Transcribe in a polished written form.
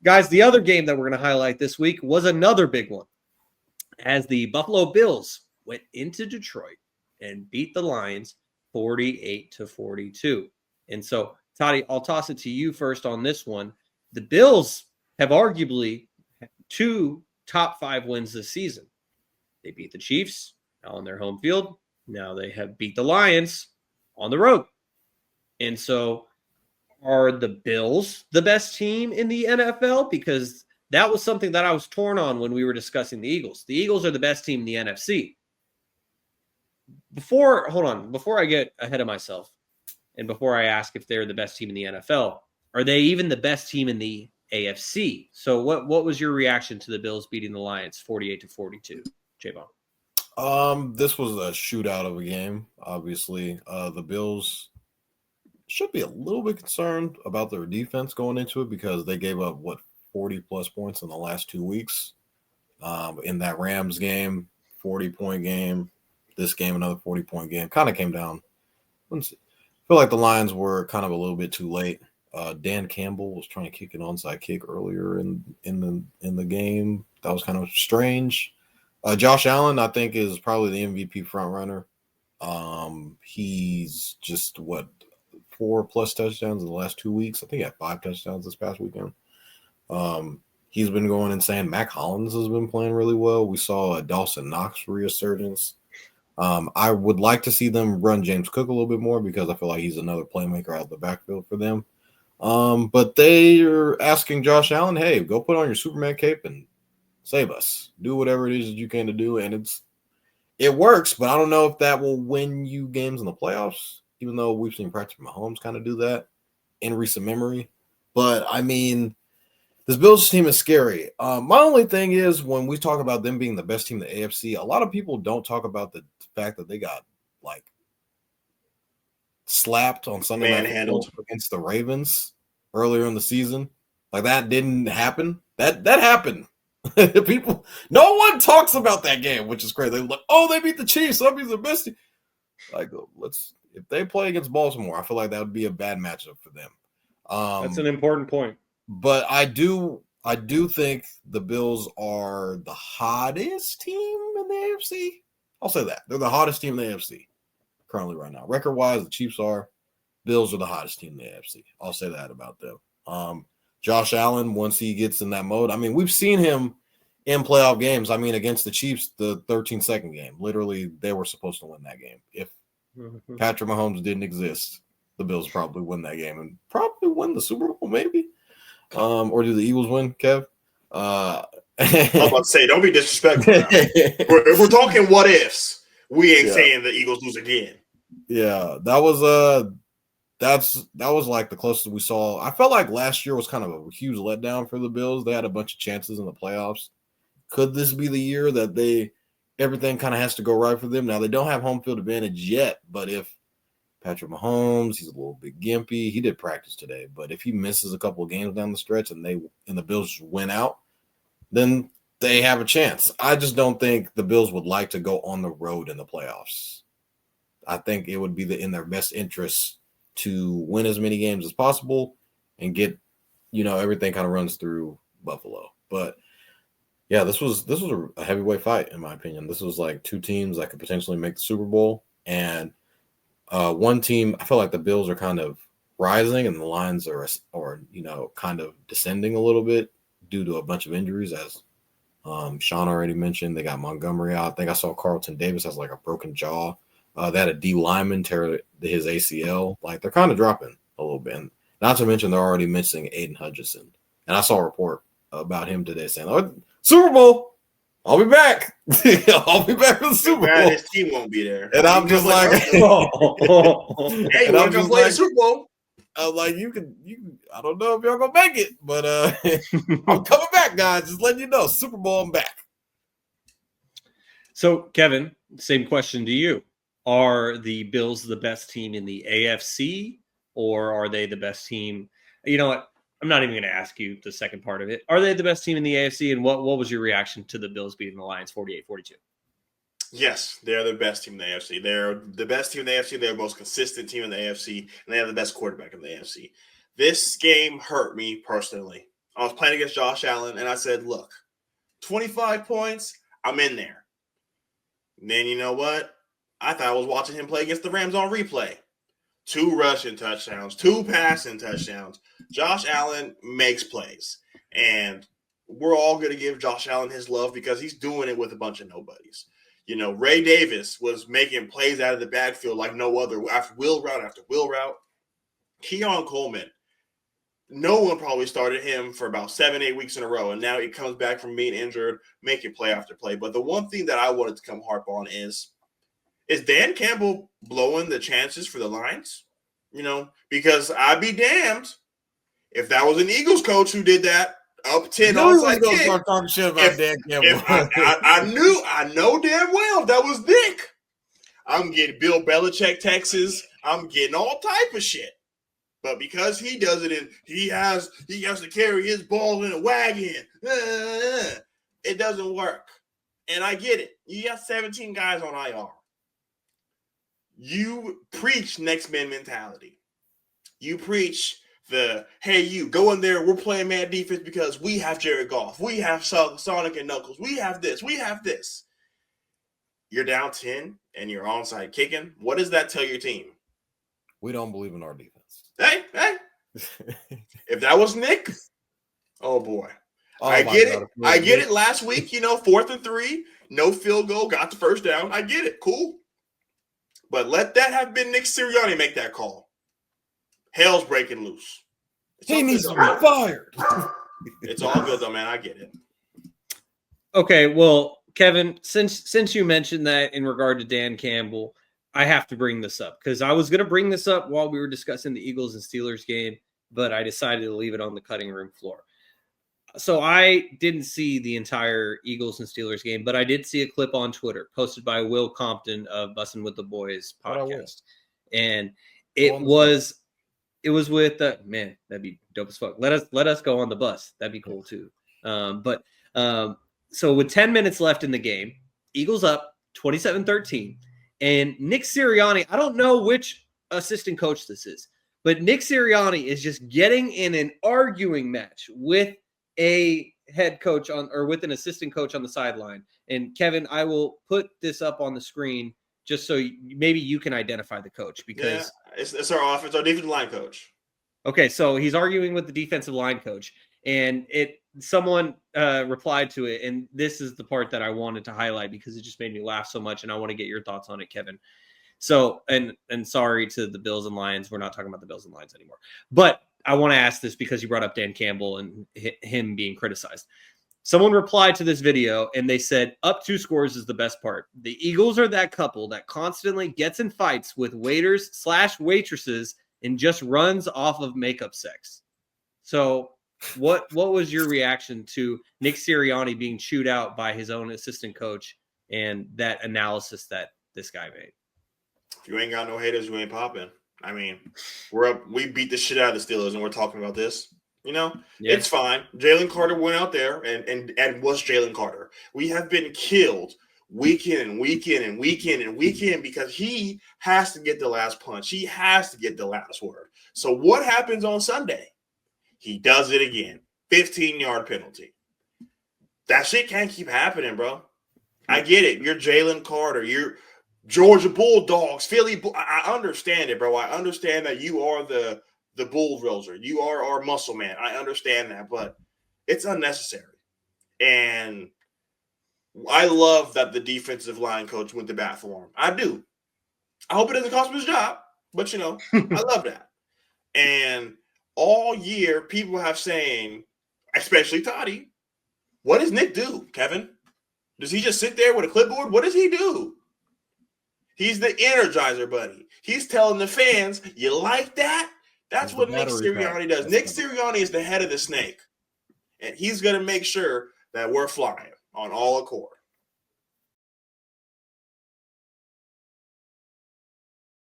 Guys, the other game that we're going to highlight this week was another big one as the Buffalo Bills went into Detroit and beat the Lions 48-42. And so, Toddy, I'll toss it to you first on this one. The Bills have arguably 2 top 5 wins this season. They beat the Chiefs on their home field. Now they have beat the Lions on the road. And so are the Bills the best team in the NFL? Because that was something that I was torn on when we were discussing the Eagles. The Eagles are the best team in the NFC. Before I get ahead of myself and before I ask if they're the best team in the NFL, are they even the best team in the AFC? So what was your reaction to the Bills beating the Lions 48-42, Jaevon? This was a shootout of a game. Obviously, the Bills should be a little bit concerned about their defense going into it because they gave up 40-plus points in the last 2 weeks. In that Rams game, 40-point game. This game, another 40-point game. Kind of came down. I feel like the Lions were kind of a little bit too late. Dan Campbell was trying to kick an onside kick earlier in the game. That was kind of strange. Josh Allen, I think, is probably the MVP front runner. He's just 4+ touchdowns in the last 2 weeks. I think he had 5 touchdowns this past weekend. He's been going insane. Mac Hollins has been playing really well. We saw a Dawson Knox resurgence. I would like to see them run James Cook a little bit more because I feel like he's another playmaker out of the backfield for them. But they are asking Josh Allen, hey, go put on your Superman cape and save us. Do whatever it is that you can to do. And it works, but I don't know if that will win you games in the playoffs, even though we've seen Patrick Mahomes kind of do that in recent memory. But, I mean, this Bills team is scary. My only thing is when we talk about them being the best team in the AFC, a lot of people don't talk about the fact that they got, slapped on Sunday Night Football against the Ravens earlier in the season. That didn't happen. That happened. People, no one talks about that game, which is crazy. They're like, oh, they beat the Chiefs. That means the best team. If they play against Baltimore, I feel like that would be a bad matchup for them. That's an important point. But I do think the Bills are the hottest team in the AFC. I'll say that. They're the hottest team in the AFC currently right now. Record-wise, the Chiefs are. Bills are the hottest team in the AFC. I'll say that about them. Josh Allen, once he gets in that mode, I mean, we've seen him in playoff games. I mean, against the Chiefs, the 13-second game. Literally, they were supposed to win that game. If Patrick Mahomes didn't exist, the Bills probably win that game and probably win the Super Bowl, maybe. Or do the Eagles win, Kev? I was about to say, don't be disrespectful. If we're talking what ifs, we ain't saying the Eagles lose again. Yeah, that was like the closest we saw. I felt like last year was kind of a huge letdown for the Bills. They had a bunch of chances in the playoffs. Could this be the year that everything kind of has to go right for them? Now they don't have home field advantage yet, but if Patrick Mahomes, he's a little bit gimpy. He did practice today, but if he misses a couple of games down the stretch and the Bills just win out, then they have a chance. I just don't think the Bills would like to go on the road in the playoffs. I think it would be in their best interest to win as many games as possible and get, everything kind of runs through Buffalo. But yeah, this was a heavyweight fight in my opinion. This was like two teams that could potentially make the Super Bowl, and one team, I feel like the Bills are kind of rising and the Lions are kind of descending a little bit due to a bunch of injuries, as Shaun already mentioned. They got Montgomery out. I think I saw Carlton Davis has a broken jaw. They had a D lineman tear his ACL. They're kind of dropping a little bit. And not to mention they're already missing Aiden Hutchinson. And I saw a report about him today saying, "Oh, Super Bowl, I'll be back. I'll be back for the Super Bowl." His team won't be there. And I'm just like, hey, you want to play the Super Bowl? I'm like, you can. I don't know if y'all gonna make it, but I'm coming back, guys. Just letting you know, Super Bowl, I'm back. So, Kevin, same question to you. Are the Bills the best team in the AFC, or are they the best team? You know what? I'm not even going to ask you the second part of it. Are they the best team in the AFC, and what was your reaction to the Bills beating the Lions 48-42? Yes, they're the best team in the AFC. They're the best team in the AFC. They're the most consistent team in the AFC, and they have the best quarterback in the AFC. This game hurt me personally. I was playing against Josh Allen, and I said, look, 25 points, I'm in there. And then you know what? I thought I was watching him play against the Rams on replay. 2 rushing touchdowns, 2 passing touchdowns. Josh Allen makes plays. And we're all going to give Josh Allen his love because he's doing it with a bunch of nobodies. You know, Ray Davis was making plays out of the backfield like no other, after wheel route after wheel route. Keon Coleman, no one probably started him for about 7-8 weeks in a row, and now he comes back from being injured, making play after play. But the one thing that I wanted to come harp on is Dan Campbell blowing the chances for the Lions? You know, because I'd be damned if that was an Eagles coach who did that. Up 10 onside kick. Start talking shit about Dan Campbell. I know damn well if that was Nick. I'm getting Bill Belichick texts. I'm getting all type of shit. But because he does it, and he has to carry his ball in a wagon, it doesn't work. And I get it. You got 17 guys on IR. You preach next man mentality. You preach hey, you go in there, we're playing man defense because we have Jared Goff. We have Sonic and Knuckles. We have this. We have this. You're down 10 and you're onside kicking. What does that tell your team? We don't believe in our defense. Hey. If that was Nick, oh boy. I get it. Last week, 4th and 3, no field goal, got the first down. I get it. Cool. But let that have been Nick Sirianni make that call. Hell's breaking loose. He needs to be fired. It's all good though, man. I get it. Okay, well, Kevin, since you mentioned that in regard to Dan Campbell, I have to bring this up because I was going to bring this up while we were discussing the Eagles and Steelers game, but I decided to leave it on the cutting room floor. So I didn't see the entire Eagles and Steelers game, but I did see a clip on Twitter posted by Will Compton of Bussin' with the Boys podcast. And it was with man, that'd be dope as fuck. Let us go on the bus. That'd be cool too. So with 10 minutes left in the game, Eagles up 27-13. And Nick Sirianni, I don't know which assistant coach this is, but Nick Sirianni is just getting in an arguing match with a head coach with an assistant coach on the sideline. And Kevin, I will put this up on the screen just so maybe you can identify the coach because it's our offense, our defensive line coach. Okay, so he's arguing with the defensive line coach, and someone replied to it, and this is the part that I wanted to highlight because it just made me laugh so much, and I want to get your thoughts on it, Kevin. So, and sorry to the Bills and Lions, we're not talking about the Bills and Lions anymore, but I want to ask this because you brought up Dan Campbell and him being criticized. Someone replied to this video and they said, up 2 scores is the best part. The Eagles are that couple that constantly gets in fights with waiters/waitresses and just runs off of makeup sex. So what was your reaction to Nick Sirianni being chewed out by his own assistant coach and that analysis that this guy made? If you ain't got no haters, you ain't popping. I mean, we beat the shit out of the Steelers and we're talking about this. It's fine. Jalen Carter went out there and was Jalen Carter. We have been killed week in and week in and week in and week in because he has to get the last punch. He has to get the last word. So what happens on Sunday? He does it again. 15-yard penalty. That shit can't keep happening, bro. I get it. You're Jalen Carter. You're Georgia Bulldogs, Philly. I understand it, bro. I understand that you are the bulldozer. You are our muscle man. I understand that, but it's unnecessary. And I love that the defensive line coach went to bat for him. I do. I hope it doesn't cost him his job, but I love that. And all year, people have saying, especially Toddy, what does Nick do, Kevin? Does he just sit there with a clipboard? What does he do? He's the energizer buddy. He's telling the fans, you like that? That's what Nick Sirianni does. Nick Sirianni is the head of the snake. And he's going to make sure that we're flying on all accord.